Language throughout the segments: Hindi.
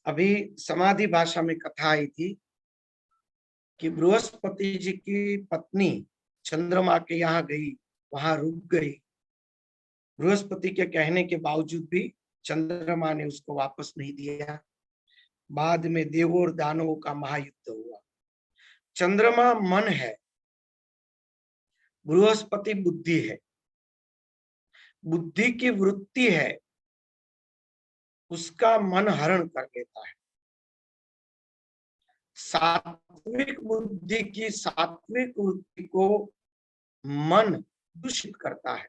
अभी समाधि भाषा में कथा आई थी कि बृहस्पति जी की पत्नी चंद्रमा के यहाँ गई, वहां रुक गई। बृहस्पति के कहने के बावजूद भी चंद्रमा ने उसको वापस नहीं दिया। बाद में देवों और दानवों का महायुद्ध हुआ। चंद्रमा मन है, बृहस्पति बुद्धि है। बुद्धि की वृत्ति है, उसका मन हरण कर लेता है। सात्विक बुद्धि की सात्विक वृत्ति को मन दूषित करता है।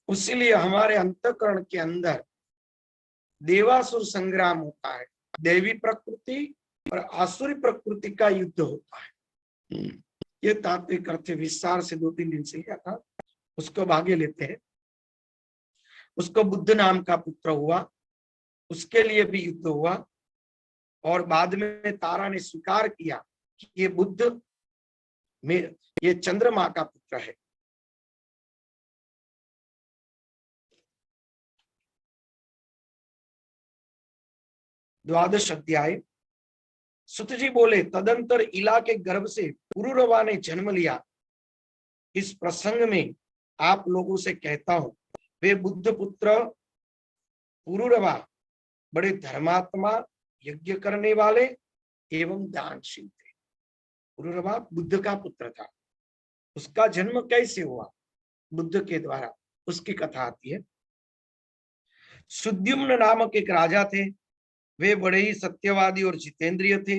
इसीलिए हमारे अंतःकरण के अंदर देवासुर संग्राम होता है। देवी प्रकृति और आसुरी प्रकृति का युद्ध होता है। ये तात्विक अर्थ विस्तार से 2-3 दिन से लिया था, उसको भागे लेते हैं। उसको बुद्ध नाम का पुत्र हुआ, उसके लिए भी युद्ध हुआ और बाद में तारा ने स्वीकार किया कि ये बुद्ध में ये चंद्रमा का पुत्र है। द्वादश अध्याय। सुत जी बोले, तदंतर इला के गर्भ से पुरुरवा ने जन्म लिया। इस प्रसंग में आप लोगों से कहता हूं, वे बुद्ध पुत्र पुरुरवा बड़े धर्मात्मा, यज्ञ करने वाले एवं दानशील थे। पुरुरवा बुद्ध का पुत्र था। उसका जन्म कैसे हुआ? बुद्ध के द्वारा। उसकी कथा आती है। सुद्युम्न नामक एक राजा थे। वे बड़े ही सत्यवादी और जितेंद्रिय थे।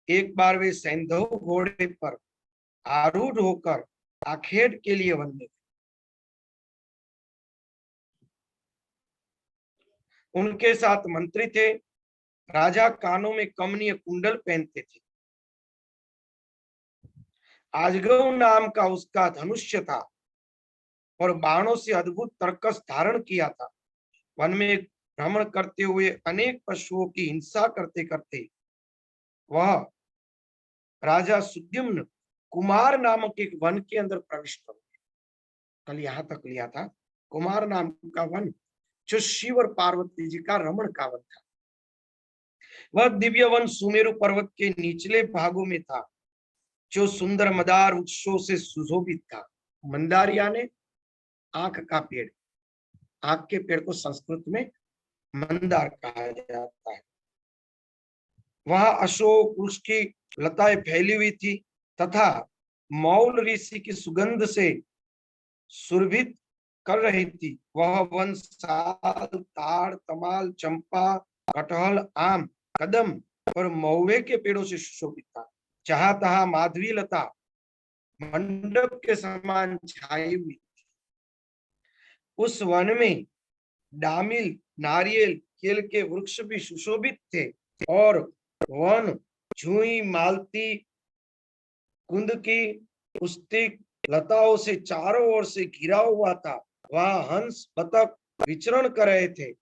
एक बार वे सैंधव घोड़े पर आरूढ़ होकर आखेट के लिए वन में थे। उनके साथ मंत्री थे। राजा कानों में कमनीय कुंडल पहनते थे। आजगव नाम का उसका धनुष्य था और बाणों से अद्भुत तर्कस धारण किया था। वन में भ्रमण करते हुए अनेक पशुओं की हिंसा करते करते वह राजा सुद्युम्न कुमार नामक एक वन के अंदर प्रविष्ट हो गए। कल यहां तक लिया था। कुमार नाम का वन जो शिव और पार्वती जी का रमण का वन था। वह दिव्य वन सुमेरु पर्वत के निचले भागों में था, जो सुंदर मंदार वृक्षों से सुशोभित था। मंदार यानी आंख का पेड़। आंख के पेड़ को संस्कृत में मंदार कहा जाता है। वहां अशोक वृक्ष की लताएं फैली हुई थी तथा मौल ऋषि की सुगंध से सुरभित कर रही थी। वह वन साल, ताड़, तमाल, चंपा, कटहल, आम, कदम और महुए के पेड़ों से सुशोभित था। जहां तहां माधवी लता मंडप के समान छाई हुई थी। उस वन में डामिल, नारियल, केल के वृक्ष भी सुशोभित थे और वन जूही, मालती, कुंद की पुस्तिक लताओं से चारों ओर से घिरा हुआ था। वहां हंस, बतख विचरण कर रहे थे।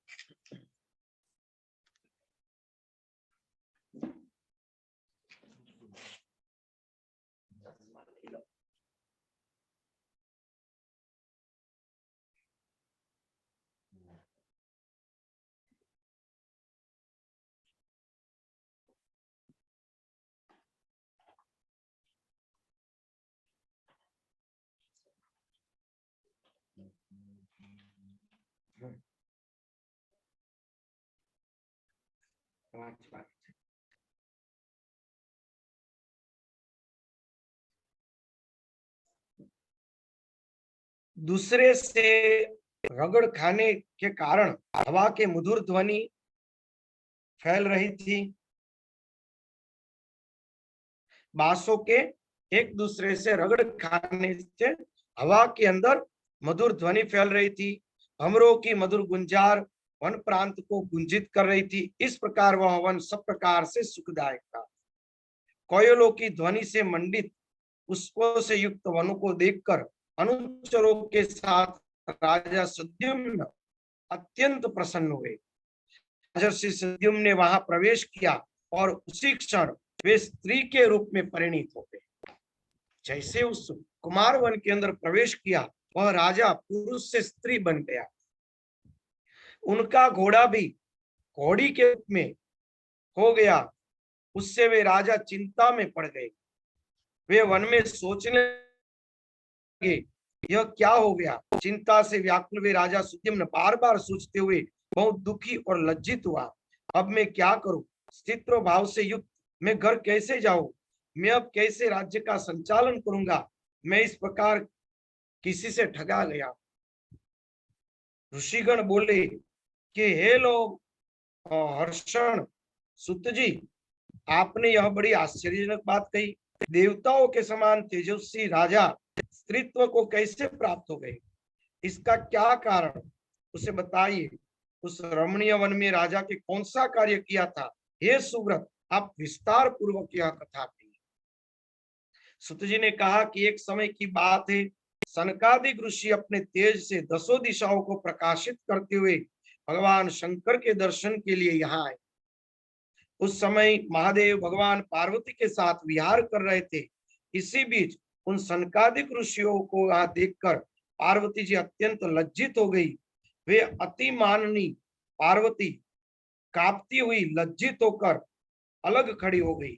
दूसरे से रगड़ खाने के कारण हवा के मधुर ध्वनि फैल रही थी। बांसों के एक दूसरे से रगड़ खाने से हवा के अंदर मधुर ध्वनि फैल रही थी। भमरों की मधुर गुंजार वन प्रांत को गुंजित कर रही थी। इस प्रकार वह वन सब प्रकार से सुखदायक था। कोयलों की ध्वनि से मंडित पुष्पों से युक्त वनों को देखकर अनुचरों के साथ राजा सुद्युम्न अत्यंत प्रसन्न हुए। राजा सुद्युम्न ने वहां प्रवेश किया और उसी क्षण वे स्त्री के रूप में परिणित हो गए। जैसे उस कुमार वन के अंदर प्रवेश किया, वह राजा पुरुष से स्त्री बन गया। उनका घोड़ा भी घोड़ी के रूप में हो गया, उससे वे राजा चिंता में पड़ गए। वे वन में सोचने लगे, यह क्या हो गया। चिंता से व्याकुल वे राजा सुद्युम्न बार बार सोचते हुए बहुत दुखी और लज्जित हुआ। अब मैं क्या करूं, स्थित्र भाव से युक्त मैं घर कैसे जाऊं, मैं अब कैसे राज्य का संचालन करूंगा। मैं इस प्रकार किसी से ठगा गया। ऋषिगण बोले कि हे लोग हर्षण सुत जी, आपने यह बड़ी आश्चर्यजनक बात कही। देवताओं के समान तेजस्वी राजा स्त्रीत्व को कैसे प्राप्त हो गए, इसका क्या कारण, उसे बताइए। उस रमणीय वन में राजा के कौन सा कार्य किया था, हे सुव्रत, आप विस्तार पूर्वक यह कथा कहिए। सुत जी ने कहा कि एक समय की बात है, सनकादिक ऋषि अपने तेज से दसों दिशाओं को प्रकाशित करते हुए भगवान शंकर के दर्शन के लिए यहाँ आए। उस समय महादेव भगवान पार्वती के साथ विहार कर रहे थे। इसी बीच उन सनकादिक ऋषियों को वहां देखकर पार्वती जी अत्यंत लज्जित हो गई। वे अति माननी पार्वती कांपती हुई लज्जित होकर अलग खड़ी हो गई।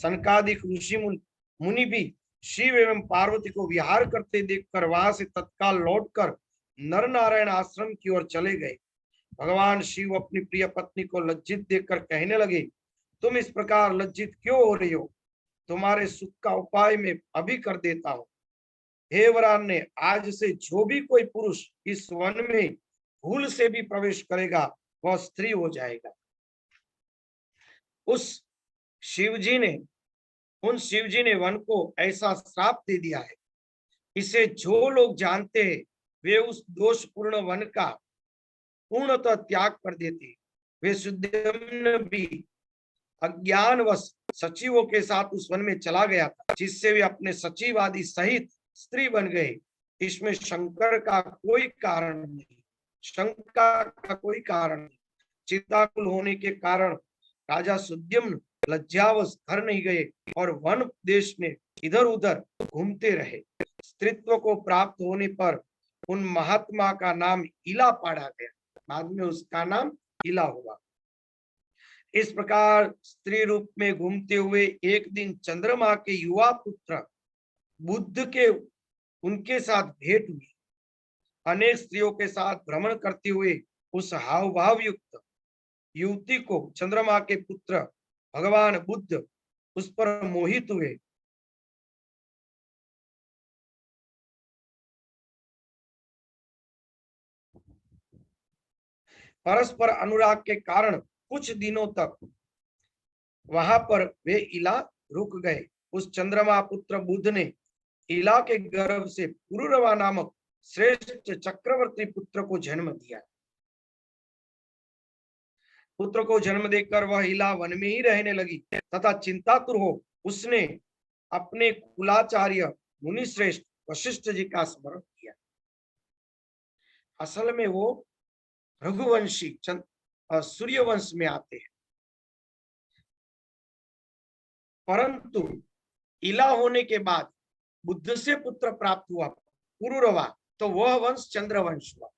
सनकादिक ऋषि मुनि भी शिव एवं पार्वती को विहार करते देखकर वहां से तत्काल लौटकर नर नारायण आश्रम की ओर चले गए। भगवान शिव अपनी प्रिय पत्नी को लज्जित देखकर कहने लगे, तुम इस प्रकार लज्जित क्यों हो रही हो, तुम्हारे सुख का उपाय मैं अभी कर देता हूँ। हे वरान्य, आज से जो भी कोई पुरुष इस वन में भूल से भी प्रवेश करेगा वह स्त्री हो जाएगा। उन शिव जी ने वन को ऐसा श्राप दे दिया है, इसे जो लोग जानते हैं वे उस दोषपूर्ण वन का पूर्णतः त्याग कर देते। वे सुद्युम्न भी अज्ञानवश सचिवों के साथ उस वन में चला गया था, जिससे वे अपने सचिव आदि सहित स्त्री बन गए। इसमें शंकर का कोई कारण नहीं, शंका का कोई कारण नहीं। चिंताकुल होने के कारण राजा सुद्युम्न लज्जावश घर नहीं गए और वन देश में इधर उधर घूमते रहे। स्त्रीत्व को प्राप्त होने पर उन महात्मा का नाम इला पाड़ा गया, बाद में उसका नाम इला हुआ। इस प्रकार स्त्री रूप में घूमते हुए एक दिन चंद्रमा के युवा पुत्र बुद्ध के उनके साथ भेंट हुई। अनेक स्त्रियों के साथ भ्रमण करते हुए उस हाव भाव युक्त युवती को चंद्रमा के पुत्र भगवान बुद्ध उस पर मोहित हुए। परस्पर अनुराग के कारण कुछ दिनों तक वहां पर वे इला रुक गए। उस चंद्रमा पुत्र बुद्ध ने इला के गर्भ से पुरुरवा नामक श्रेष्ठ चक्रवर्ती पुत्र को जन्म दिया। पुत्र को जन्म देकर वह इला वन में ही रहने लगी तथा चिंतातुर हो उसने अपने कुलाचार्य मुनि श्रेष्ठ वशिष्ठ जी का स्मरण किया। असल में वो रघुवंशी सूर्यवंश में आते हैं, परंतु इला होने के बाद बुद्ध से पुत्र प्राप्त हुआ पुरुरवा, तो वह वंश चंद्रवंश हुआ।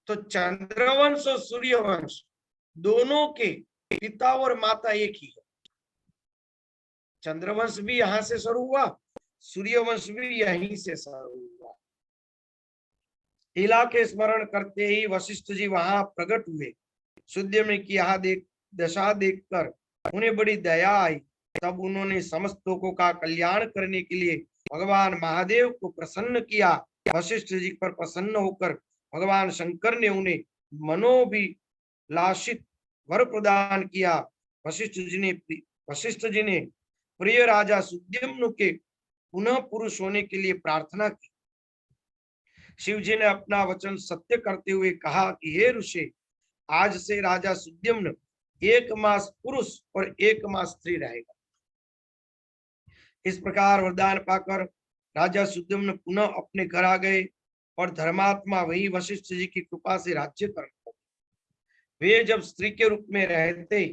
तो चंद्रवंश और सूर्यवंश दोनों के पिता और माता एक ही है। चंद्रवंश भी यहां से शुरू हुआ, सूर्यवंश भी यहीं से शुरू हुआ। इला के स्मरण करते ही वशिष्ठ जी वहां प्रकट हुए। सुद्युम्न की यह दशा देखकर उन्हें बड़ी दया आई। तब उन्होंने समस्त लोगों का कल्याण करने के लिए भगवान महादेव को प्रसन्न किया। वशिष्ठ जी पर प्रसन्न होकर भगवान शंकर ने उन्हें मनोभिलाषित वर प्रदान किया। वशिष्ठ जी ने प्रिय राजा सुद्युम्न के पुनः पुरुष होने के लिए प्रार्थना की। शिव जी ने अपना वचन सत्य करते हुए कहा कि हे ऋषि, आज से राजा सुद्युम्न 1 मास पुरुष और 1 मास स्त्री रहेगा। इस प्रकार वरदान पाकर राजा सुद्युम्न पुनः अपने घर आ गए और धर्मात्मा वही वशिष्ठ जी की कृपा से राज्य करने लगे। वे जब स्त्री के रूप में रहते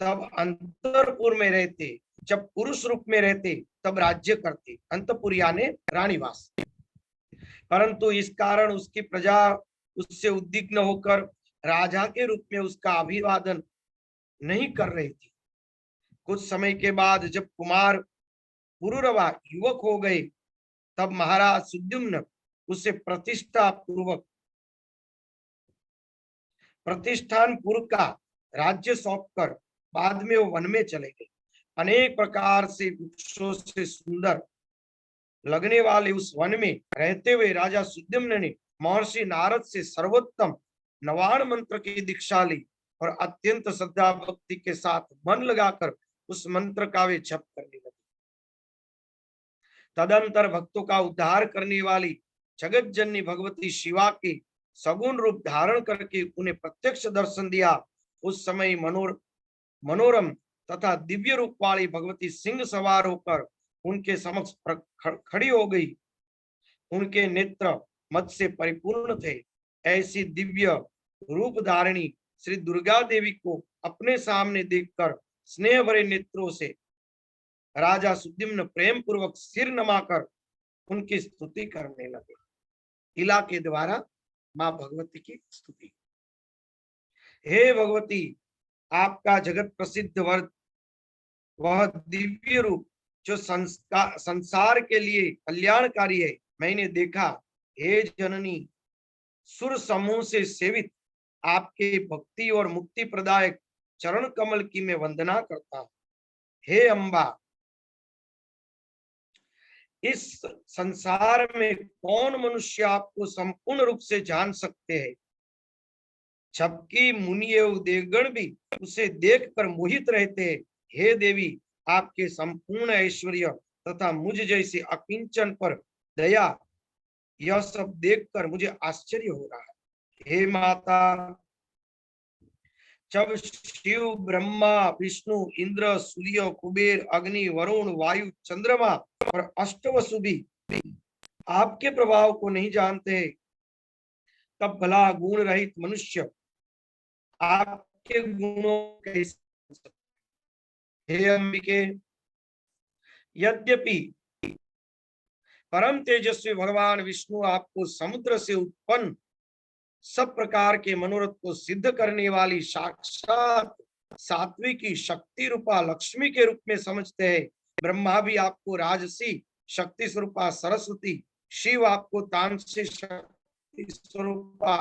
तब अंतरपुर में रहते, जब पुरुष रूप में रहते तब राज्य करते, अंतपुर यानी रानीवास। परंतु इस कारण उसकी प्रजा उससे उद्विग्न होकर राजा के रूप में उसका अभिवादन नहीं कर रही थी। कुछ समय के बाद जब कुमार पुरुरवा युवक हो गए, तब महाराज सुद्युम्न उसे प्रतिष्ठानपुर का राज्य सौंपकर बाद में वो वन में चले गए। अनेक प्रकार से वृक्षों से सुंदर लगने वाले उस वन में रहते हुए राजा सुद्युम्न ने महर्षि नारद से सर्वोत्तम नवाण मंत्र की दीक्षा ली और अत्यंत श्रद्धा भक्ति के साथ मन लगाकर उस मंत्र का वे जप करने लगे। तदंतर भक्तों का उद्धार करने वाली जगत जननी भगवती शिवा के सगुण रूप धारण करके उन्हें प्रत्यक्ष दर्शन दिया। उस समय मनोरम तथा दिव्य रूप वाली भगवती सिंह सवार होकर उनके समक्ष खड़ी हो गई। उनके नेत्र मत से परिपूर्ण थे। ऐसी दिव्य रूप धारिणी श्री दुर्गा देवी को अपने सामने देखकर स्नेह भरे नेत्रों से राजा सुद्युम्न प्रेम पूर्वक सिर नमाकर उनकी स्तुति करने लगे। इला के द्वारा मां भगवती की स्तुति। हे भगवती, आपका जगत प्रसिद्ध वर्ग वह दिव्य रूप जो संसार के लिए कल्याणकारी है, मैंने देखा। हे जननी, सुर समूह से सेवित आपके भक्ति और मुक्ति प्रदायक चरण कमल की मैं वंदना करता हूं। हे अम्बा, इस संसार में कौन मनुष्य आपको संपूर्ण रूप से जान सकते हैं? जबकि मुनि एवं देवगण भी उसे देखकर मोहित रहते हैं। हे देवी, आपके संपूर्ण ऐश्वर्य तथा मुझ जैसे अकिंचन पर दया, यह सब देखकर मुझे आश्चर्य हो रहा है। हे माता, जब शिव, ब्रह्मा, विष्णु, इंद्र, सूर्य, कुबेर, अग्नि, वरुण, वायु, चंद्रमा और अष्टवसु भी आपके प्रभाव को नहीं जानते, तब भला गुण रहित मनुष्य आपके गुणों कैसे? हे अंबिके, यद्यपि परम तेजस्वी भगवान विष्णु आपको समुद्र से उत्पन्न सब प्रकार के मनोरथ को सिद्ध करने वाली साक्षात सात्विकी शक्ति रूपा लक्ष्मी के रूप में समझते हैं, ब्रह्मा भी आपको राजसी शक्ति स्वरूपा सरस्वती, शिव आपको तामसी शक्ति स्वरूपा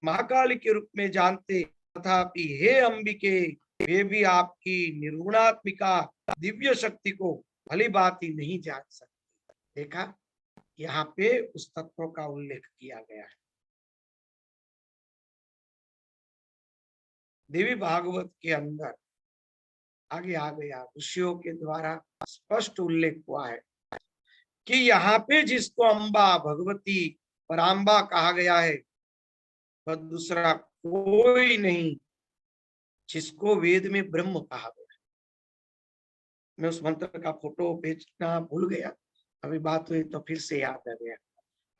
महाकाली के रूप में जानते, तथापि हे अंबिके, वे भी आपकी निर्गुणात्मिका दिव्य शक्ति को भली भांति नहीं जान सकते। देखा, यहाँ पे उस तत्व का उल्लेख किया गया है। देवी भागवत के अंदर आगे आ गया, ऋषियों के द्वारा स्पष्ट उल्लेख हुआ है कि यहाँ पे जिसको अम्बा भगवती पराम्बा कहा गया है वह दूसरा कोई नहीं, जिसको वेद में ब्रह्म कहा गया। मैं उस मंत्र का फोटो भेजना भूल गया, अभी बात हुई तो फिर से याद आ गया।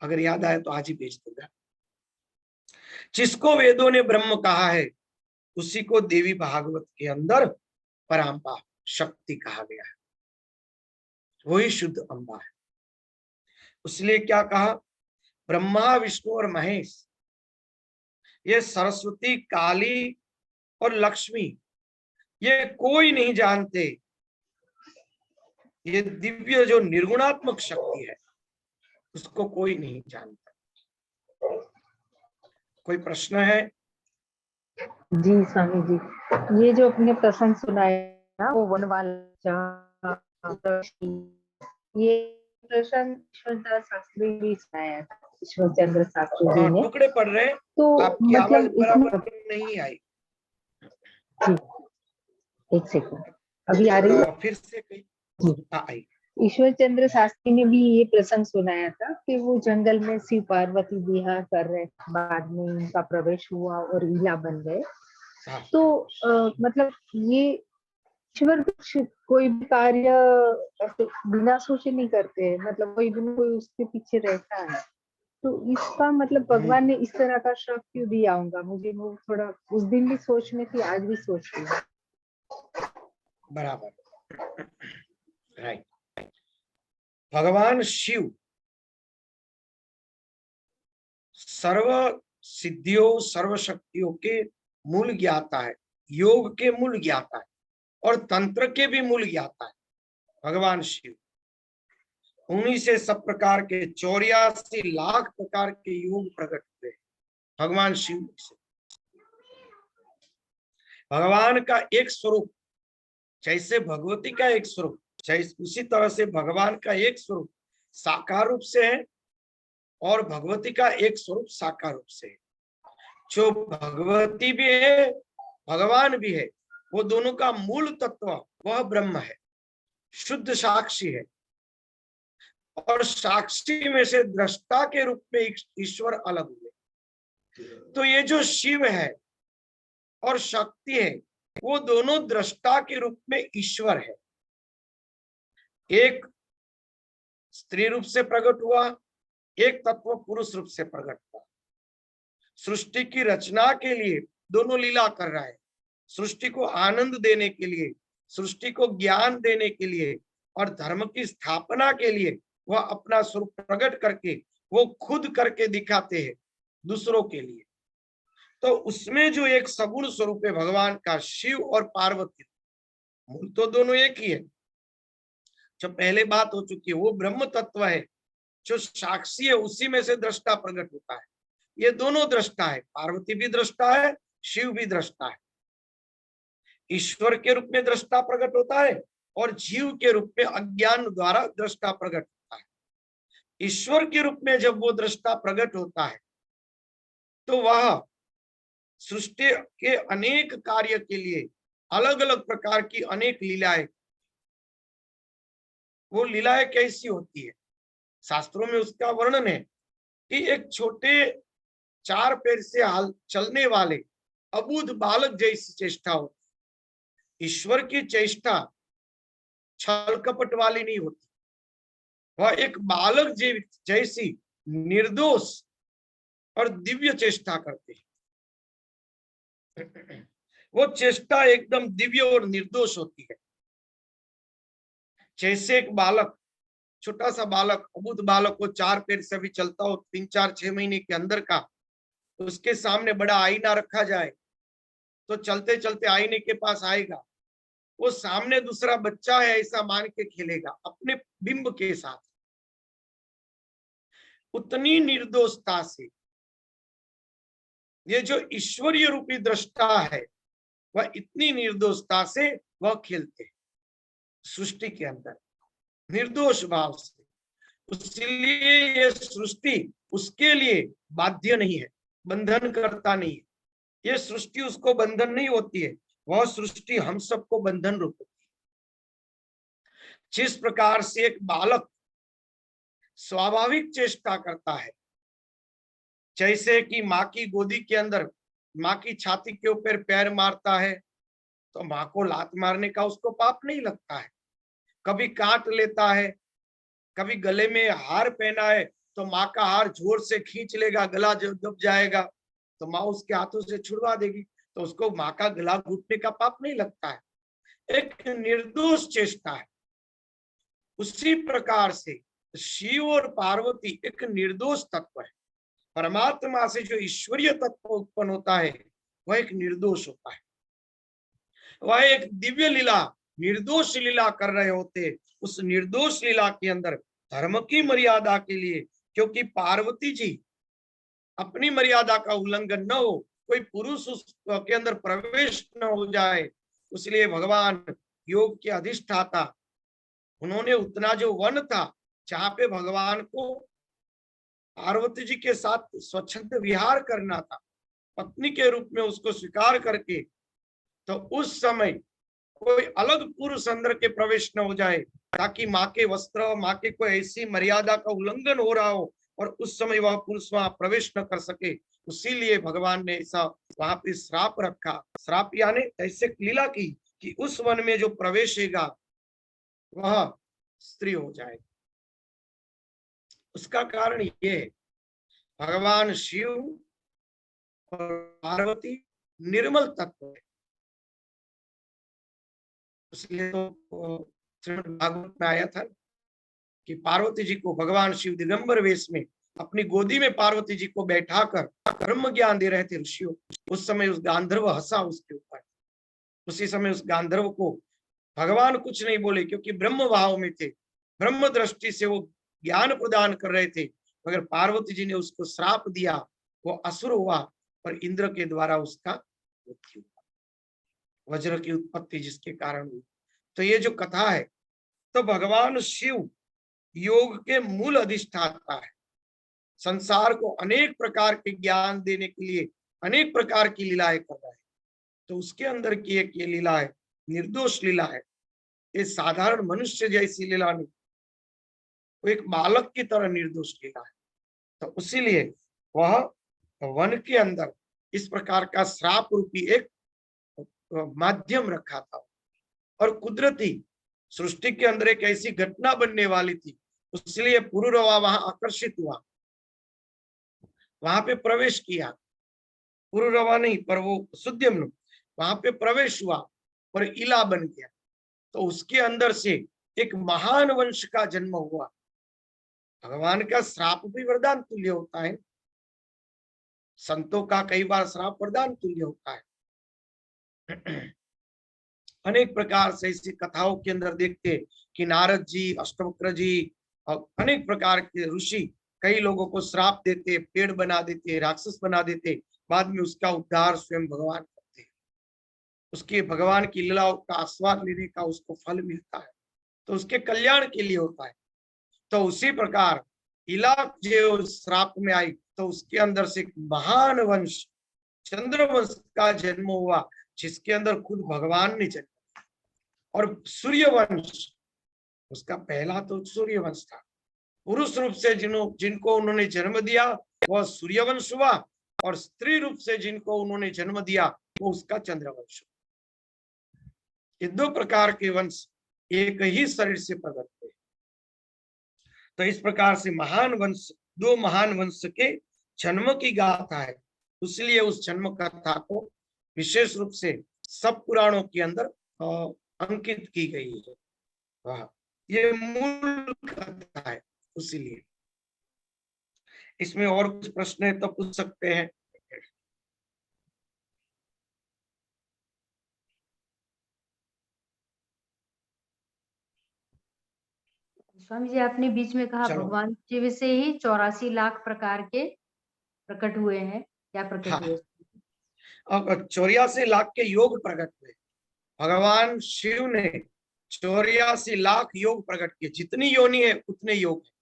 अगर याद आए तो आज ही भेज दूंगा। जिसको वेदों ने ब्रह्म कहा है उसी को देवी भागवत के अंदर पराम्बा शक्ति कहा गया है, वही शुद्ध अम्बा है। इसलिए क्या कहा, ब्रह्मा, विष्णु और महेश, ये सरस्वती, काली और लक्ष्मी, ये कोई नहीं जानते। ये दिव्य जो निर्गुणात्मक शक्ति है उसको कोई नहीं जानता। कोई प्रश्न है? जी स्वामी जी, ये जो अपने प्रसंग सुनाया ना, वो वन वाला ये प्रसंग ईश्वरदास शास्त्री भी सुनाया था, ईश्वर चंद्र शास्त्री जी ने। टुकड़े पढ़ रहे, तो आपकी आवाज मतलब बराबर नहीं आई। जी, एक सेकंड, अभी आ रही है? फिर से आई। ईश्वर चंद्र शास्त्री ने भी ये प्रसंग सुनाया था कि वो जंगल में शिव पार्वती विहार कर रहे, बाद में उनका प्रवेश हुआ और ईला बन गए। तो मतलब ये ईश्वर कोई भी कार्य बिना सोचे नहीं करते, मतलब कोई भी कोई उसके पीछे रहता है। तो इसका मतलब भगवान ने इस तरह का श्राप क्यों दिया होगा? मुझे वो थोड़ा उस दिन भी सोच में थी, आज भी सोच रही हूँ। बराबर, राइट। भगवान शिव सर्व सिद्धियों सर्वशक्तियों के मूल ज्ञाता है, योग के मूल ज्ञाता है और तंत्र के भी मूल ज्ञाता है भगवान शिव। उन्हीं से सब प्रकार के 84 लाख प्रकार के योग प्रकट हुए भगवान शिव से। भगवान का एक स्वरूप, जैसे भगवती का एक स्वरूप, उसी तरह से भगवान का एक स्वरूप साकार रूप से है और भगवती का एक स्वरूप साकार रूप से है। जो भगवती भी है भगवान भी है, वो दोनों का मूल तत्व वह ब्रह्म है, शुद्ध साक्षी है और साक्षी में से दृष्टा के रूप में ईश्वर अलग हुए। तो ये जो शिव है और शक्ति है वो दोनों दृष्टा के रूप में ईश्वर है। एक स्त्री रूप से प्रकट हुआ, एक तत्व पुरुष रूप से प्रकट हुआ। सृष्टि की रचना के लिए दोनों लीला कर रहा है, सृष्टि को आनंद देने के लिए, सृष्टि को ज्ञान देने के लिए और धर्म की स्थापना के लिए वह अपना स्वरूप प्रकट करके वो खुद करके दिखाते हैं दूसरों के लिए। तो उसमें जो एक सगुण स्वरूप है भगवान का, शिव और पार्वती, मूल तो दोनों एक ही है। जो पहले बात हो चुकी है वो ब्रह्म तत्व है, जो साक्षी है उसी में से दृष्टा प्रकट होता है। ये दोनों दृष्टा है, पार्वती भी दृष्टा है, शिव भी दृष्टा है। ईश्वर के रूप में दृष्टा प्रकट होता है और जीव के रूप में अज्ञान द्वारा दृष्टा प्रकट होता है। ईश्वर के रूप में जब वो दृष्टा प्रकट होता है तो वह सृष्टि के अनेक कार्य के लिए अलग अलग प्रकार की अनेक लीलाएं, वो लीलाएं कैसी होती है शास्त्रों में उसका वर्णन है कि एक छोटे 4 पैर से चलने वाले अबूझ बालक जैसी चेष्टा होती। ईश्वर की चेष्टा छल कपट वाली नहीं होती, वह एक बालक जैसी निर्दोष और दिव्य चेष्टा करते हैं। वो चेष्टा एकदम दिव्य और निर्दोष होती है। जैसे एक बालक, छोटा सा बालक, अबूझ बालक को 4 पैर से भी चलता हो, 3, 4, 6 महीने के अंदर का, तो उसके सामने बड़ा आईना रखा जाए तो चलते चलते आईने के पास आएगा, वो सामने दूसरा बच्चा है ऐसा मान के खेलेगा अपने बिंब के साथ। उतनी निर्दोषता से ये जो ईश्वरीय रूपी दृष्टा है वह इतनी निर्दोषता से वह खेलते हैं सृष्टि के अंदर निर्दोष भाव से। इसलिए ये सृष्टि उसके लिए बाध्य नहीं है, बंधन करता नहीं है। ये सृष्टि उसको बंधन नहीं होती है, वह सृष्टि हम सबको बंधन रूप होती है। जिस प्रकार से एक बालक स्वाभाविक चेष्टा करता है, जैसे कि माँ की गोदी के अंदर माँ की छाती के ऊपर पैर मारता है तो माँ को लात मारने का उसको पाप नहीं लगता है। कभी काट लेता है, कभी गले में हार पहना है तो माँ का हार जोर से खींच लेगा, गला दब जाएगा तो माँ उसके हाथों से छुड़वा देगी, तो उसको माँ का गला घुटने का पाप नहीं लगता है। एक निर्दोष चेष्टा है। उसी प्रकार से शिव और पार्वती एक निर्दोष तत्व है। परमात्मा से जो ईश्वरीय तत्व उत्पन्न होता है वह एक निर्दोष होता है। वह एक दिव्य लीला, निर्दोष लीला कर रहे होते। उस निर्दोष लीला के अंदर धर्म की मर्यादा के लिए, क्योंकि पार्वती जी अपनी मर्यादा का उल्लंघन न हो, कोई पुरुष उसके अंदर प्रवेश न हो जाए, इसलिए भगवान योग के अधिष्ठाता, उन्होंने उतना जो वन था जहां पे भगवान को पार्वती जी के साथ स्वच्छंद विहार करना था, पत्नी के रूप में उसको स्वीकार करके, तो उस समय कोई अलग पुरुष अंदर के प्रवेश न हो जाए, ताकि माँ के वस्त्र, माँ के कोई ऐसी मर्यादा का उल्लंघन हो रहा हो और उस समय वह पुरुष वहां प्रवेश न कर सके। इसीलिए भगवान ने ऐसा वहां पे श्राप रखा। श्राप यानी ऐसे लीला की कि उस वन में जो प्रवेशेगा वह स्त्री हो जाएगी। उसका कारण ये है, भगवान शिव और पार्वती निर्मल तत्व है। इसलिए तो श्रीमद् भागवत में आया था कि पार्वती जी को भगवान शिव दिगंबर वेश में अपनी गोदी में पार्वती जी को बैठाकर ब्रह्म ज्ञान दे रहे थे ऋषियों, उस समय उस गांधर्व हंसा उसके ऊपर। उसी समय उस गांधर्व को भगवान कुछ नहीं बोले, क्योंकि ब्रह्म भाव में थे, ब्रह्म दृष्टि से वो ज्ञान प्रदान कर रहे थे। मगर पार्वती जी ने उसको श्राप दिया, वो असुर हुआ और इंद्र के द्वारा उसका मृत्यु हुआ, वज्र की उत्पत्ति जिसके कारण हुई। तो ये जो कथा है, तो भगवान शिव योग के मूल अधिष्ठाता है, संसार को अनेक प्रकार के ज्ञान देने के लिए अनेक प्रकार की लीलाएं कर रहा है। तो उसके अंदर की एक ये लीला है, निर्दोष लीला है। ये साधारण मनुष्य जैसी लीला नहीं, वो एक बालक की तरह निर्दोष लीला है। तो इसीलिए वह वन के अंदर इस प्रकार का श्राप रूपी एक माध्यम रखा था, और कुदरती सृष्टि के अंदर एक ऐसी घटना बनने वाली थी, इसलिए पुरुरवा वहां आकर्षित हुआ, वहां पे प्रवेश किया। पुरुरवा नहीं, पर वो सुद्युम्न वहां पे प्रवेश हुआ और इला बन गया। तो उसके अंदर से एक महान वंश का जन्म हुआ। भगवान का श्राप भी वरदान तुल्य होता है, संतों का कई बार श्राप वरदान तुल्य होता है। अनेक प्रकार से इसी कथाओं के अंदर देखते कि नारद जी, अष्टवक्र जी और अनेक प्रकार के ऋषि कई लोगों को श्राप देते, पेड़ बना देते, राक्षस बना देते, बाद में उसका उद्धार स्वयं भगवान करते हैं। उसके भगवान की लीलाओं का आस्वाद लेने का उसको फल मिलता है, तो उसके कल्याण के लिए होता है। तो उसी प्रकार इला जो श्राप में आई, तो उसके अंदर से एक महान वंश चंद्रवंश का जन्म हुआ, जिसके अंदर खुद भगवान ने जन्म। और सूर्यवंश उसका पहला तो सूर्यवंश था, पुरुष रूप से जिनको उन्होंने जन्म दिया वह सूर्यवंश हुआ, और स्त्री रूप से जिनको उन्होंने जन्म दिया वो उसका चंद्रवंश। ये दो प्रकार के वंश एक ही शरीर से प्रकट हुए। तो इस प्रकार से महान वंश, दो महान वंश के जन्म की गाथा है, इसलिए उस जन्म कथा को विशेष रूप से सब पुराणों के अंदर अंकित की गई है। वाह, ये मूल कथा है। इसीलिए इसमें और कुछ प्रश्न है तो पूछ सकते हैं। स्वामी जी, आपने बीच में कहा चलो, भगवान शिव से ही 84 लाख प्रकार के प्रकट हुए हैं, क्या प्रकट हाँ, हुए? अब 84 लाख के योग प्रकट हुए। भगवान शिव ने 84 लाख योग प्रकट किए। जितनी योनि है उतने योग है।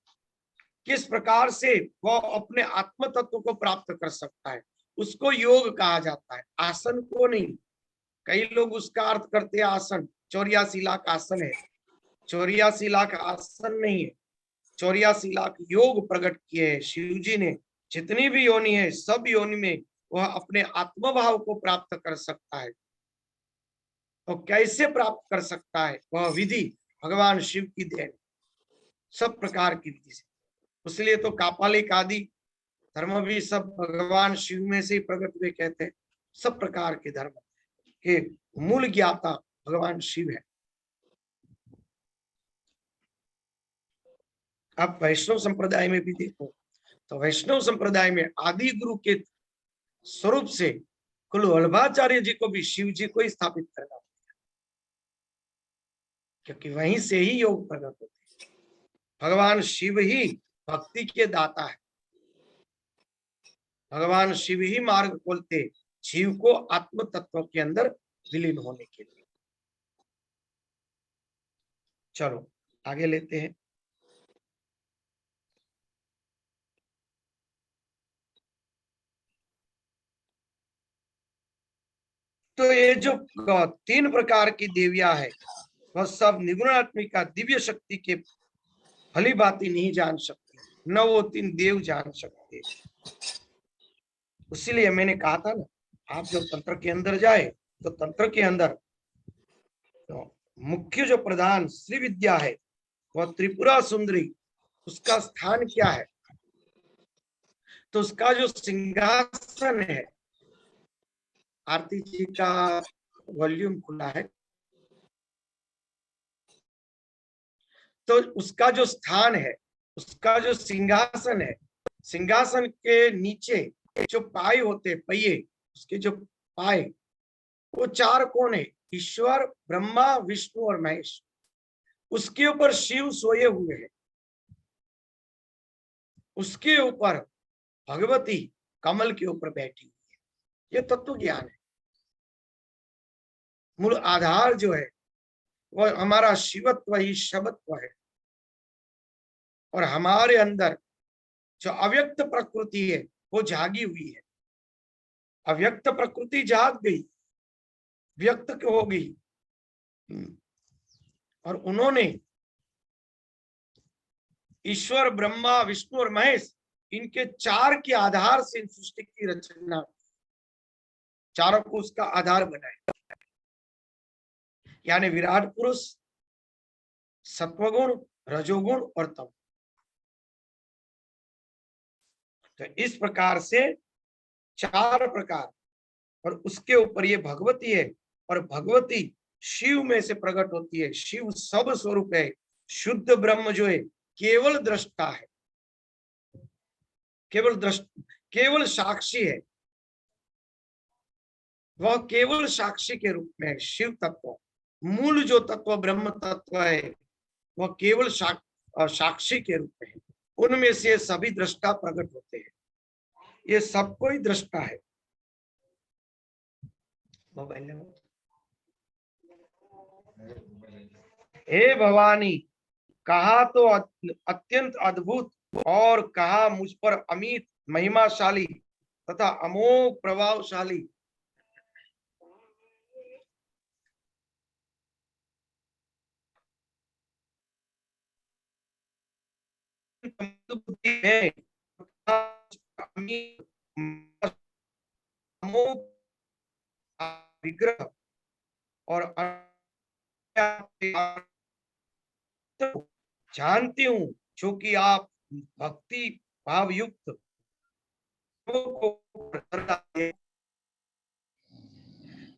किस प्रकार से वह अपने आत्म तत्व को प्राप्त कर सकता है, उसको योग कहा जाता है, आसन को नहीं। कई लोग उसका अर्थ करते हैं आसन, 84 लाख आसन है। 84 लाख आसन नहीं है, 84 लाख योग प्रकट किए हैं शिव जी ने। जितनी भी योनि है, सब योनि में वह अपने आत्मभाव को प्राप्त कर सकता है। तो कैसे प्राप्त कर सकता है, वह विधि भगवान शिव की देन, सब प्रकार की विधि से। इसलिए तो कापालिक आदि धर्म भी सब भगवान शिव में से ही प्रकट हुए कहते हैं। सब प्रकार के धर्म के मूल ज्ञाता भगवान शिव है। आप वैष्णव संप्रदाय में भी देखो, तो वैष्णव संप्रदाय में आदि गुरु के स्वरूप से कुल वल्लभाचार्य जी को भी शिव जी को ही स्थापित करना, क्योंकि वहीं से ही योग प्रकट होते हैं। भगवान शिव ही भक्ति के दाता है, भगवान शिव ही मार्ग खोलते जीव को आत्म तत्व के अंदर विलीन होने के लिए। चलो आगे लेते हैं। तो ये जो 3 प्रकार की देवियां है, वह सब निगुणात्मिका दिव्य शक्ति के भली भांति नहीं जान सकती, न वो 3 देव जान सकते। इसीलिए मैंने कहा था ना, आप जब तंत्र के अंदर जाए तो तंत्र के अंदर तो मुख्य जो प्रधान श्री विद्या है वह त्रिपुरा सुंदरी, उसका स्थान क्या है? तो उसका जो सिंहासन है, आरती जी का वॉल्यूम खुला है, तो उसका जो स्थान है, उसका जो सिंहासन है, सिंहासन के नीचे जो पाए होते पहिए, उसके जो पाए, वो चार कौन है? ईश्वर, ब्रह्मा, विष्णु और महेश। उसके ऊपर शिव सोए हुए हैं, उसके ऊपर भगवती कमल के ऊपर बैठी हुई है। ये तत्व ज्ञान है। मूल आधार जो है वह हमारा शिवत्व ही शबत्व है, और हमारे अंदर जो अव्यक्त प्रकृति है वो जागी हुई है। अव्यक्त प्रकृति जाग गई, व्यक्त हो गई, और उन्होंने ईश्वर, ब्रह्मा, विष्णु और महेश, इनके चार के आधार से इन सृष्टि की रचना, चारों को उसका आधार बनाया। यानी विराट पुरुष, सत्वगुण, रजोगुण और तम। तो इस प्रकार से चार प्रकार, और उसके ऊपर ये भगवती है, और भगवती शिव में से प्रकट होती है। शिव सब स्वरूप है, शुद्ध ब्रह्म जो है केवल दृष्टा है, केवल साक्षी है। वह केवल साक्षी के रूप में है। शिव तत्व, मूल जो तत्व ब्रह्म तत्व है, वह केवल साक्षी के रूप में है। उनमें से सभी दृष्टा प्रकट होते हैं। ये सब कोई दृष्टा है। हे भवानी, कहा तो अत्यंत अद्भुत, और कहा मुझ पर अमित महिमाशाली तथा अमोघ प्रभावशाली। है अमोघ विग्रह और जानती हूँ जो कि आप भक्ति भाव युक्त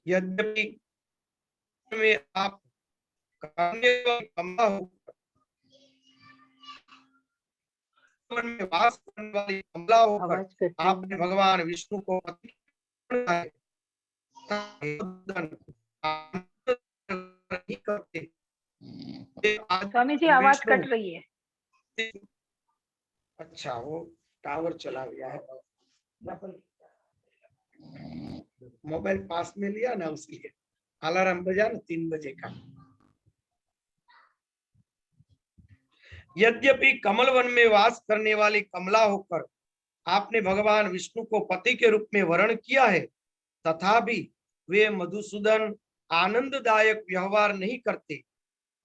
यद्यपि में आप कमला में वास करने वाली कमला होकर आपने भगवान विष्णु को नहीं करते। स्वामी जी आवाज कट रही है। अच्छा, वो टावर चला गया है, मोबाइल पास में लिया ना, उसलिए अलार्म बजा ना 3 बजे का। यद्यपि कमल वन में वास करने वाली कमला होकर आपने भगवान विष्णु को पति के रूप में वर्ण किया है, तथापि वे मधुसूदन आनंददायक व्यवहार नहीं करते।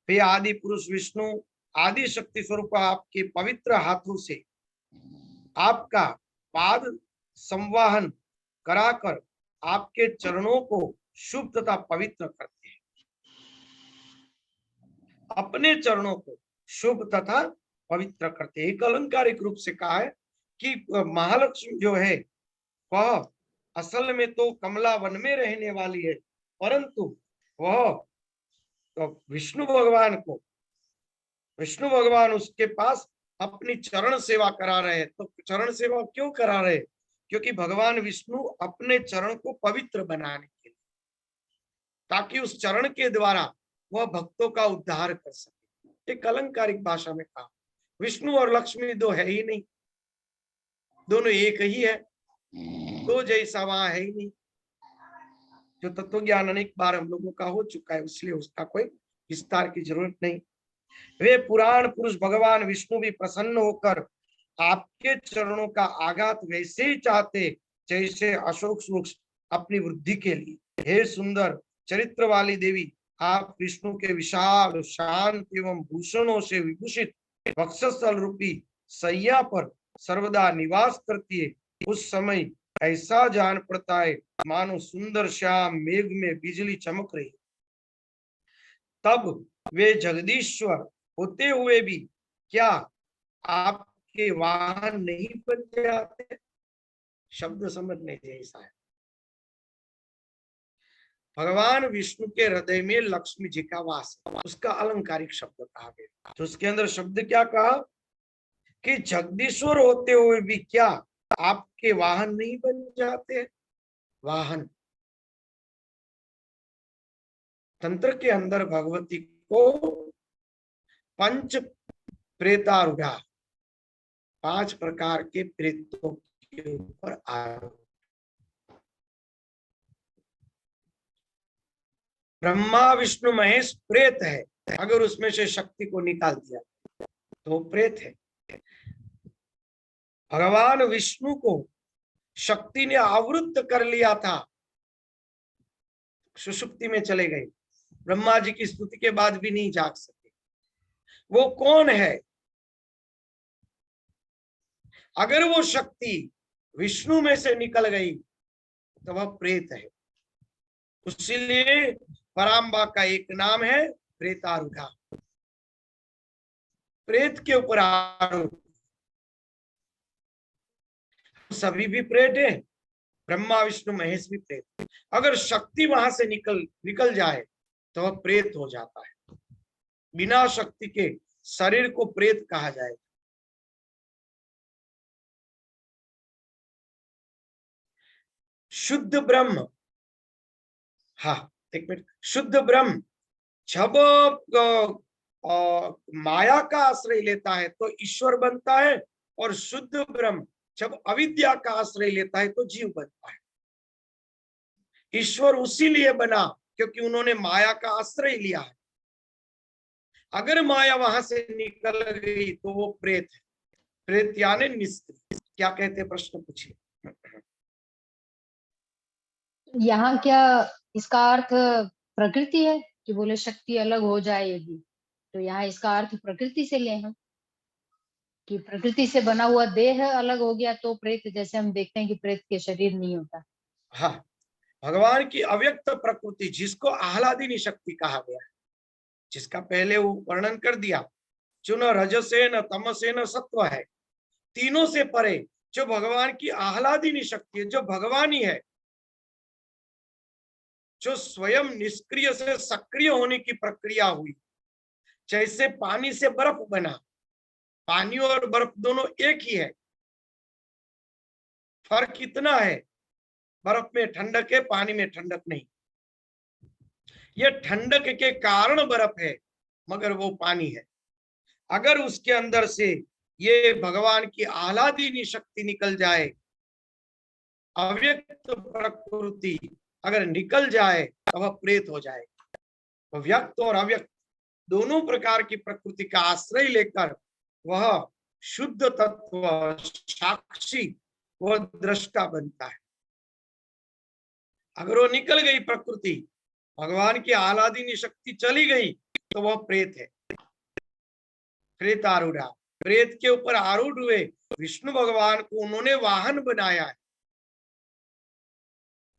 वे आदि पुरुष विष्णु आदि शक्ति स्वरूप आपके पवित्र हाथों से आपका पाद संवाहन कराकर आपके चरणों को शुभ तथा पवित्र करते हैं। अपने चरणों को शुभ तथा पवित्र करते हैं। एक अलंकारिक रूप से कहा है कि महालक्ष्मी जो है वह असल में तो कमला वन में रहने वाली है, परंतु वह तो विष्णु भगवान उसके पास अपनी चरण सेवा करा रहे हैं। तो चरण सेवा क्यों करा रहे? क्योंकि भगवान विष्णु अपने चरण को पवित्र बनाने के लिए, ताकि उस चरण के द्वारा वह भक्तों का उद्धार कर सके। एक अलंकारिक भाषा में कहा, विष्णु और लक्ष्मी दो है ही नहीं, दोनों एक ही है, दो जैसा वहां है ही नहीं। जो तत्व ज्ञान अनेक बार हम लोगों का हो चुका है, इसलिए उसका कोई विस्तार की जरूरत नहीं। वे पुराण पुरुष भगवान विष्णु भी प्रसन्न होकर आपके चरणों का आघात वैसे ही चाहते जैसे अशोक वृक्ष अपनी वृद्धि के लिए। हे सुंदर चरित्र वाली देवी, आप विष्णु के विशाल शांत एवं भूषणों से विभूषित वक्षस्थल रूपी सैया पर सर्वदा निवास करती है। उस समय ऐसा जान पड़ता है मानो सुंदर श्याम मेघ में बिजली चमक रही। तब वे जगदीश्वर होते हुए भी क्या आपके वाहन नहीं बन जाते? शब्द समझने जैसा है। भगवान विष्णु के हृदय में लक्ष्मी जी का वास, उसका अलंकारिक शब्द कहा गया। तो उसके अंदर शब्द क्या कहा? कि जगदीश्वर होते हुए भी क्या आपके वाहन नहीं बन जाते? वाहन तंत्र के अंदर भगवती को पंच प्रेतारूढ़ा, 5 प्रकार के प्रेतों के ऊपर आरोप। ब्रह्मा विष्णु महेश प्रेत है, अगर उसमें से शक्ति को निकाल दिया तो प्रेत है। भगवान विष्णु को शक्ति ने आवृत्त कर लिया था, सुषुप्ति में चले गए, ब्रह्मा जी की स्तुति के बाद भी नहीं जाग सके। वो कौन है? अगर वो शक्ति विष्णु में से निकल गई तो वह प्रेत है। इसीलिए पराम्बा का एक नाम है प्रेतारूढ़ा, प्रेत के ऊपर आरोप। सभी भी प्रेत है, ब्रह्मा विष्णु महेश भी प्रेत। अगर शक्ति वहां से निकल जाए तो वह प्रेत हो जाता है। बिना शक्ति के शरीर को प्रेत कहा जाए। शुद्ध ब्रह्म, हाँ एक मिनट, शुद्ध ब्रह्म जब माया का आश्रय लेता है तो ईश्वर बनता है, और शुद्ध ब्रह्म जब अविद्या का आश्रय लेता है तो जीव बनता है। ईश्वर उसी लिए बना क्योंकि उन्होंने माया का आश्रय लिया है। अगर माया वहां से निकल गई तो वो प्रेत है। प्रेत यानी निष्क्रिय। क्या कहते हैं, प्रश्न पूछिए। यहाँ क्या इसका अर्थ प्रकृति है कि बोले शक्ति अलग हो जाएगी, तो यहाँ इसका अर्थ प्रकृति से ले हम कि प्रकृति से बना हुआ देह अलग हो गया तो प्रेत, जैसे हम देखते हैं कि प्रेत के शरीर नहीं होता। हाँ, भगवान की अव्यक्त प्रकृति जिसको आह्लादिनी शक्ति कहा गया है, जिसका पहले वो वर्णन कर दिया, जो न रजसे न तमसे न सत्व है, तीनों से परे जो भगवान की आह्लादिनी शक्ति है, जो भगवान ही है, जो स्वयं निष्क्रिय से सक्रिय होने की प्रक्रिया हुई। जैसे पानी से बर्फ बना, पानी और बर्फ दोनों एक ही है, फर्क कितना है, बर्फ में ठंडक है, पानी में ठंडक नहीं। ये ठंडक के कारण बर्फ है, मगर वो पानी है। अगर उसके अंदर से ये भगवान की आह्लादिनी शक्ति निकल जाए, अव्यक्त प्रकृति अगर निकल जाए तो वह प्रेत हो जाए। तो व्यक्त और अव्यक्त दोनों प्रकार की प्रकृति का आश्रय लेकर वह शुद्ध तत्व साक्षी, वह दृष्टा बनता है। अगर वो निकल गई प्रकृति, भगवान की आह्लादिनी शक्ति चली गई तो वह प्रेत है, प्रेत आरूढ़ा। प्रेत के ऊपर आरूढ़ हुए विष्णु भगवान को उन्होंने वाहन बनाया है।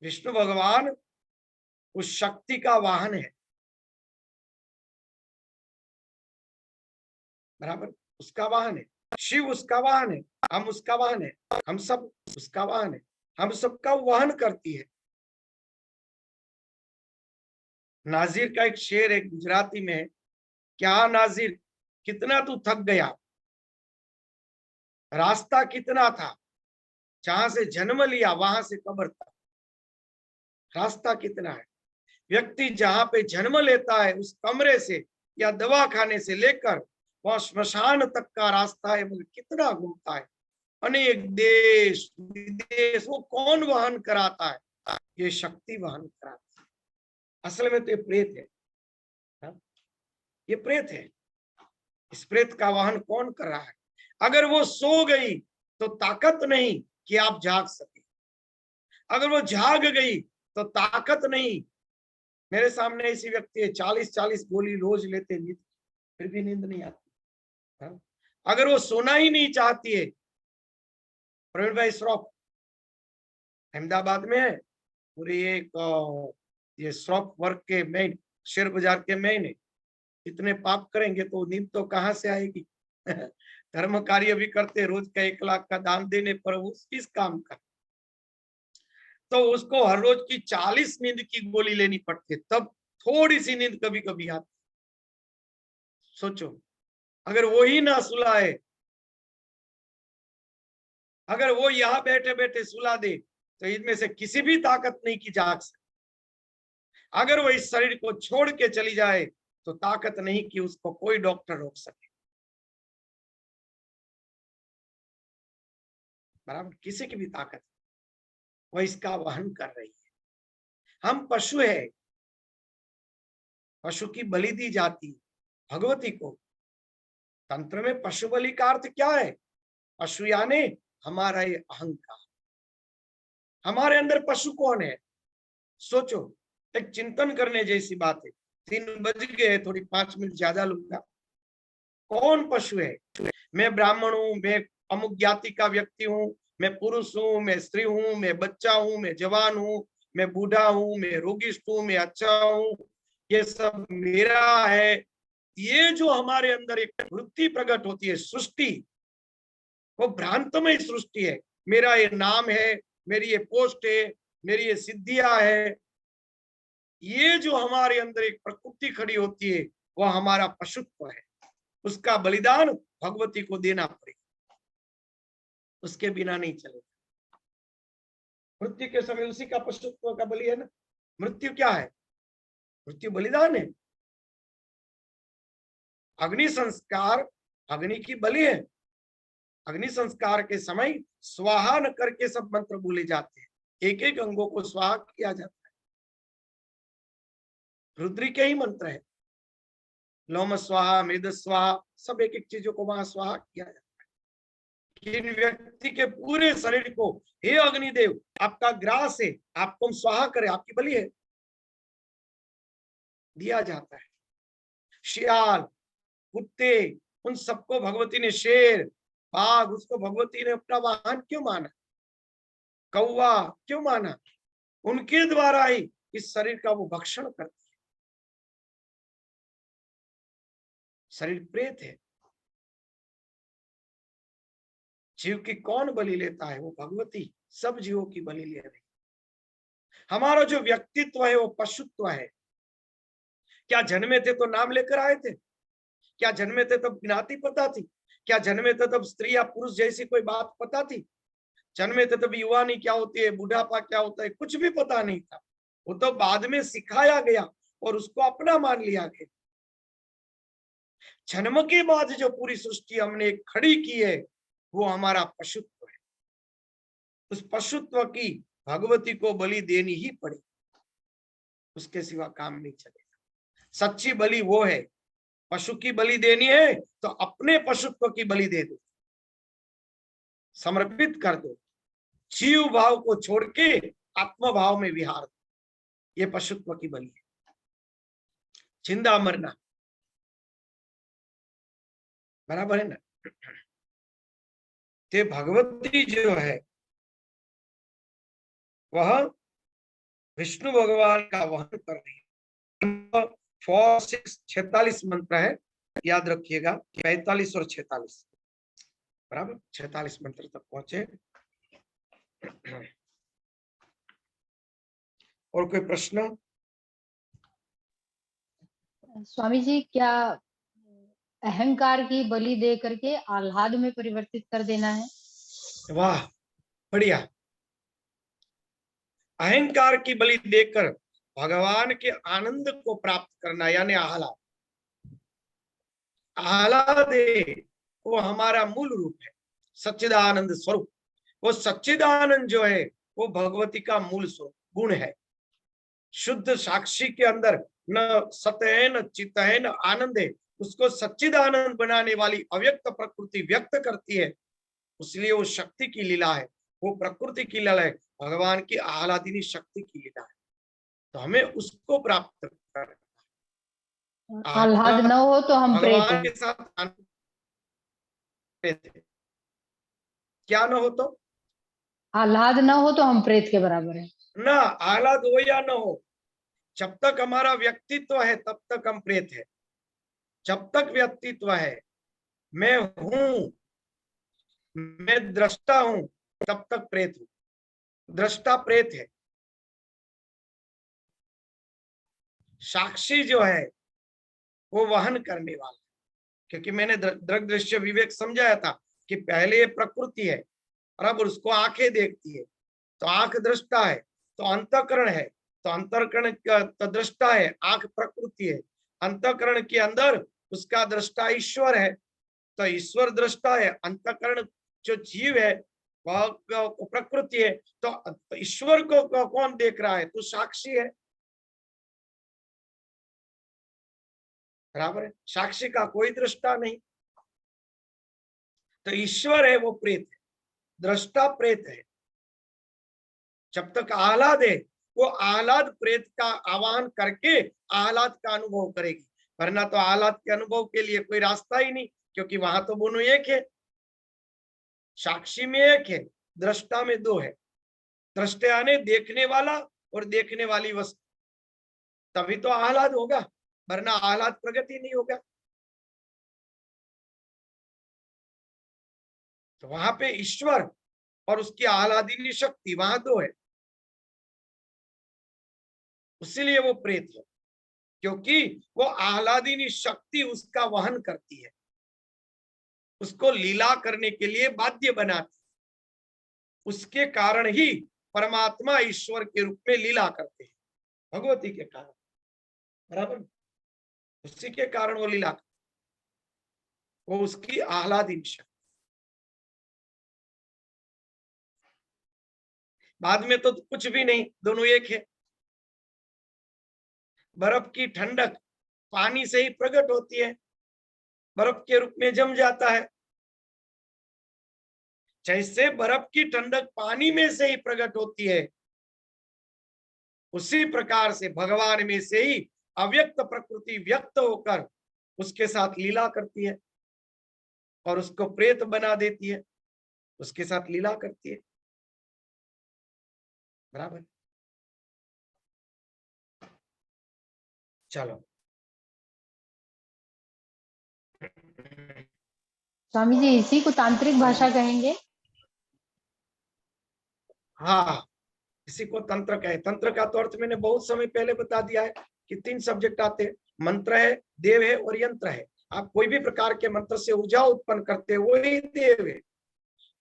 विष्णु भगवान उस शक्ति का वाहन है, बराबर, उसका वाहन है। शिव उसका वाहन है, हम उसका वाहन है, हम सब उसका वाहन है, हम सबका वहन करती है। नाजिर का एक शेर है गुजराती में, क्या नाजिर कितना तू थक गया, रास्ता कितना था, जहां से जन्म लिया वहां से कब्र तक रास्ता कितना है। व्यक्ति जहां पे जन्म लेता है उस कमरे से या दवा खाने से लेकर वहां श्मशान तक का रास्ता है, मगर कितना घूमता है, अनेक देश विदेश, वो कौन वहन कराता है? ये शक्ति वहन कराती है। असल में तो ये प्रेत है, ये प्रेत है। इस प्रेत का वहन कौन कर रहा है? अगर वो सो गई तो ताकत नहीं कि आप जाग सके, अगर वो जाग गई तो ताकत नहीं। मेरे सामने ऐसी व्यक्ति है 40-40 गोली रोज लेते, नींद फिर भी नींद नहीं आती। अगर वो सोना ही नहीं चाहती है, प्रवीण भाई श्रॉफ अहमदाबाद में है, पूरी एक ये श्रॉफ वर्क के मेन, शेयर बाजार के मेन है। इतने पाप करेंगे तो नींद तो कहाँ से आएगी? धर्म कार्य भी करते, रोज का 1 लाख का दान देने पर उस किस काम का, तो उसको हर रोज की 40 नींद की गोली लेनी पड़ती है, तब थोड़ी सी नींद कभी कभी आती। सोचो, अगर वो ही ना सुलाए अगर वो यहाँ बैठे बैठे सुला दे तो इनमें से किसी भी ताकत नहीं की जाग सकती। अगर वो इस शरीर को छोड़ के चली जाए तो ताकत नहीं कि उसको कोई डॉक्टर रोक सके। बराबर, किसी की भी ताकत, वो इसका वहन कर रही है। हम पशु है, पशु की बलि दी जाती भगवती को। तंत्र में पशु बलि का अर्थ क्या है? पशु यानी हमारा ये अहंकार। हमारे अंदर पशु कौन है? सोचो, एक चिंतन करने जैसी बात है। 3 बज गए, थोड़ी 5 मिनट ज्यादा लूंगा। कौन पशु है? मैं ब्राह्मण हूं, मैं अमुक जाति का व्यक्ति हूं, मैं पुरुष हूं, मैं स्त्री हूं, मैं बच्चा हूं, मैं जवान हूं, मैं बूढ़ा हूं, मैं रोगिष्ठ हूं, मैं अच्छा हूं, ये सब मेरा है। ये जो हमारे अंदर एक वृत्ति प्रकट होती है, सृष्टि, वो भ्रांतमय सृष्टि है। मेरा ये नाम है, मेरी ये पोस्ट है, मेरी ये सिद्धियां है। ये जो हमारे अंदर एक प्रकृति खड़ी होती है, वह हमारा पशुत्व है। उसका बलिदान भगवती को देना पड़ेगा, उसके बिना नहीं चलेगा। मृत्यु के समय उसी का पशुत्व का बलि है ना। मृत्यु क्या है? मृत्यु बलिदान है। अग्नि संस्कार अग्नि की बलि है। अग्नि संस्कार के समय स्वाहा न करके सब मंत्र बोले जाते हैं, एक एक अंगों को स्वाहा किया जाता है। रुद्री के ही मंत्र है, लोम स्वाहा, मेद स्वाहा, सब एक एक चीजों को वहां स्वाहा किया जाता है। इन व्यक्ति के पूरे शरीर को, हे अग्निदेव, आपका ग्रास है, आपको हम स्वाहा करें, आपकी बलि है, दिया जाता है। शियाल, कुत्ते, उन सबको भगवती ने, शेर, बाघ, उसको भगवती ने अपना वाहन क्यों माना? कौवा क्यों माना? उनके द्वारा ही इस शरीर का वो भक्षण करती है। शरीर प्रेत है, जीव की कौन बलि लेता है? वो भगवती सब जीवों की बलि ले रही। हमारा जो व्यक्तित्व है वो पशुत्व है। क्या जन्मे थे तो नाम लेकर आए थे? क्या जन्मे थे तब ज्ञाति पता थी? क्या जन्मे थे तब स्त्री या पुरुष जैसी कोई बात पता थी? जन्मे थे तब युवानी क्या होती है, बुढ़ापा क्या होता है, कुछ भी पता नहीं था। वो तो बाद में सिखाया गया और उसको अपना मान लिया गया। जन्म के बाद जो पूरी सृष्टि हमने खड़ी की है, वो हमारा पशुत्व है। उस पशुत्व की भगवती को बलि देनी ही पड़ेगी, उसके सिवा काम नहीं चलेगा। सच्ची बलि वो है। पशु की बलि देनी है तो अपने पशुत्व की बलि दे दो, समर्पित कर दो, जीव भाव को छोड़ के आत्म भाव में विहार दो। ये पशुत्व की बलि है, जिंदा मरना। बराबर है ना? ते भगवती जो है वह विष्णु भगवान का वहन कर रही है। 46 मंत्र है, याद रखिएगा, 45 और 46, बराबर 46 मंत्र तक पहुंचे। और कोई प्रश्न? स्वामी जी, क्या अहंकार की बलि दे करके आह्लाद में परिवर्तित कर देना है? वाह, बढ़िया। अहंकार की बलि देकर भगवान के आनंद को प्राप्त करना, यानी आह्लाद। आह्लाद वो हमारा मूल रूप है, सच्चिदानंद स्वरूप। वो सच्चिदानंद जो है वो भगवती का मूल स्वरूप गुण है। शुद्ध साक्षी के अंदर न सत है, न चित है, न आनंद है। उसको सच्चिदानंद बनाने वाली अव्यक्त प्रकृति व्यक्त करती है, इसलिए वो शक्ति की लीला है, वो प्रकृति की लीला है, भगवान की आह्लादिनी शक्ति की लीला है। तो हमें उसको प्राप्त करना। आह्लाद न हो तो हम प्रेत भगवान हैं। के साथ क्या न हो तो? आह्लाद न हो तो हम प्रेत के बराबर हैं। ना आह्लाद हो या न हो, जब तक हमारा व्यक्तित्व है तब तक हम प्रेत है। जब तक व्यक्तित्व है, मैं हूं, मैं दृष्टा हूं, तब तक प्रेत हूं। दृष्टा प्रेत है, साक्षी जो है वो वहन करने वाला है। क्योंकि मैंने दृग दृश्य विवेक समझाया था कि पहले ये प्रकृति है, बराबर, उसको आंखें देखती है तो आंख दृष्टा है, तो अंतःकरण है तो अंतःकरण का दृष्टा है, आंख प्रकृति है, अंतःकरण के अंदर उसका दृष्टा ईश्वर है, तो ईश्वर दृष्टा है, अंतःकरण जो जीव है वह प्रकृति है, तो ईश्वर को कौन देख रहा है, तो साक्षी है, बराबर है, साक्षी का कोई दृष्टा नहीं, तो ईश्वर है वो प्रेत है, दृष्टा प्रेत है। जब तक आह्लाद है वो आह्लाद प्रेत का आवाहन करके आह्लाद का अनुभव करेगी, वरना तो आह्लाद के अनुभव के लिए कोई रास्ता ही नहीं, क्योंकि वहां तो दोनों एक है, साक्षी में एक है, दृष्टा में दो है, दृष्टा यानी देखने वाला और देखने वाली वस्तु, तभी तो आह्लाद होगा, वरना आह्लाद प्रगति नहीं होगा। तो वहां पे ईश्वर और उसकी आह्लादिनी शक्ति वहां दो है, इसीलिए वो प्रेत है, क्योंकि वो आह्लादिनी शक्ति उसका वहन करती है, उसको लीला करने के लिए बाध्य बनाती है, उसके कारण ही परमात्मा ईश्वर के रूप में लीला करते हैं, भगवती के कारण, बराबर, उसी के कारण वो लीला, वो उसकी आह्लादिनी शक्ति। बाद में तो कुछ भी नहीं, दोनों एक है, बर्फ की ठंडक पानी से ही प्रकट होती है, बर्फ के रूप में जम जाता है, जैसे बर्फ की ठंडक पानी में से ही प्रकट होती है, उसी प्रकार से भगवान में से ही अव्यक्त प्रकृति व्यक्त होकर उसके साथ लीला करती है और उसको प्रेत बना देती है, उसके साथ लीला करती है, बराबर। चलो, स्वामी जी इसी को तांत्रिक भाषा कहेंगे? हाँ, इसी को तंत्र कहे। तंत्र का तो अर्थ मैंने बहुत समय पहले बता दिया है कि 3 सब्जेक्ट आते हैं, मंत्र है, देव है और यंत्र है। आप कोई भी प्रकार के मंत्र से ऊर्जा उत्पन्न करते हो, वही देव है,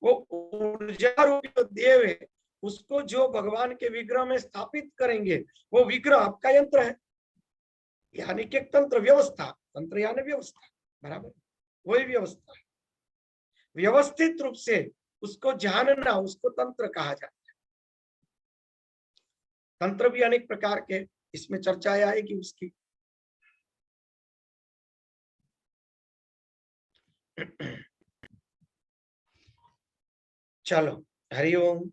वो ऊर्जा रूपी जो देव है उसको जो भगवान के विग्रह में स्थापित करेंगे वो विग्रह आपका यंत्र है, यानी कि तंत्र व्यवस्था, तंत्र यानी व्यवस्था, बराबर, वही व्यवस्था है, व्यवस्थित रूप से उसको जानना, उसको तंत्र कहा जाता है। तंत्र भी अनेक प्रकार के, इसमें चर्चा आएगी उसकी। चलो, हरिओम।